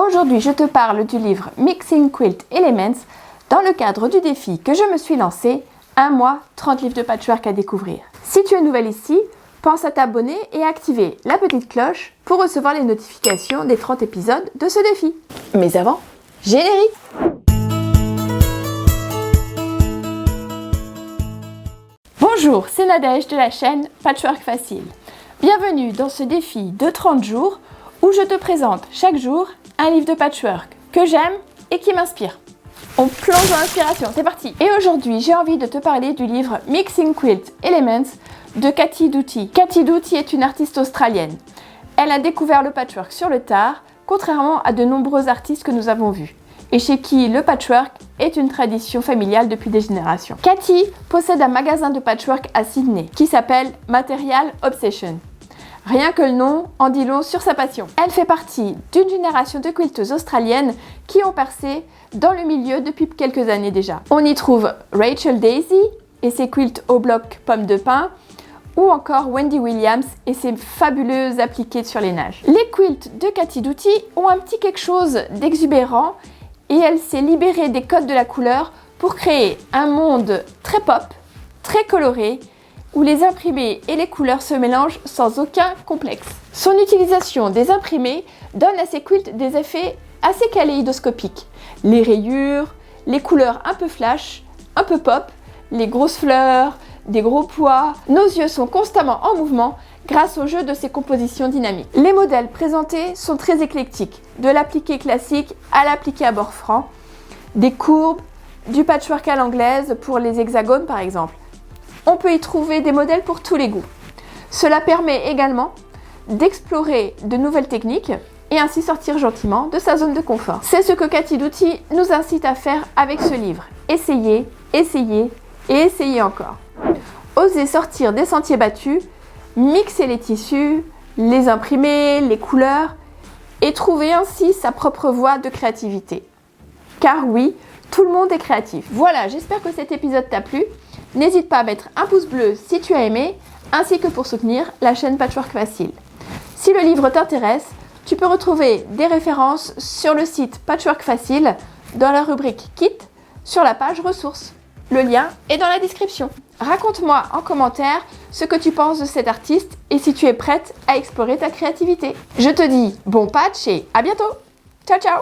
Aujourd'hui, je te parle du livre Mixing Quilt Elements dans le cadre du défi que je me suis lancé, 1 mois, 30 livres de patchwork à découvrir. Si tu es nouvelle ici, pense à t'abonner et à activer la petite cloche pour recevoir les notifications des 30 épisodes de ce défi. Mais avant, générique! Bonjour, c'est Nadège de la chaîne Patchwork Facile. Bienvenue dans ce défi de 30 jours où je te présente chaque jour un livre de patchwork que j'aime et qui m'inspire. On plonge dans l'inspiration, c'est parti! Et aujourd'hui, j'ai envie de te parler du livre Mixing Quilt Elements de Cathy Doughty. Cathy Doughty est une artiste australienne. Elle a découvert le patchwork sur le tard, contrairement à de nombreux artistes que nous avons vus, et chez qui le patchwork est une tradition familiale depuis des générations. Cathy possède un magasin de patchwork à Sydney qui s'appelle Material Obsession. Rien que le nom en dit long sur sa passion. Elle fait partie d'une génération de quilteuses australiennes qui ont percé dans le milieu depuis quelques années déjà. On y trouve Rachel Daisy et ses quilts au bloc pommes de pin, ou encore Wendy Williams et ses fabuleux appliqués sur les nages. Les quilts de Cathy Doughty ont un petit quelque chose d'exubérant et elle s'est libérée des codes de la couleur pour créer un monde très pop, très coloré, où les imprimés et les couleurs se mélangent sans aucun complexe. Son utilisation des imprimés donne à ses quilts des effets assez kaléidoscopiques. Les rayures, les couleurs un peu flash, un peu pop, les grosses fleurs, des gros pois. Nos yeux sont constamment en mouvement grâce au jeu de ses compositions dynamiques. Les modèles présentés sont très éclectiques, de l'appliqué classique à l'appliqué à bord franc, des courbes, du patchwork à l'anglaise pour les hexagones par exemple. On peut y trouver des modèles pour tous les goûts. Cela permet également d'explorer de nouvelles techniques et ainsi sortir gentiment de sa zone de confort. C'est ce que Cathy Doughty nous incite à faire avec ce livre. Essayez, essayez et essayez encore. Osez sortir des sentiers battus, mixer les tissus, les imprimer, les couleurs et trouver ainsi sa propre voie de créativité. Car oui, tout le monde est créatif. Voilà, j'espère que cet épisode t'a plu. N'hésite pas à mettre un pouce bleu si tu as aimé, ainsi que pour soutenir la chaîne Patchwork Facile. Si le livre t'intéresse, tu peux retrouver des références sur le site Patchwork Facile dans la rubrique Kit sur la page ressources. Le lien est dans la description. Raconte-moi en commentaire ce que tu penses de cet artiste et si tu es prête à explorer ta créativité. Je te dis bon patch et à bientôt. Ciao ciao!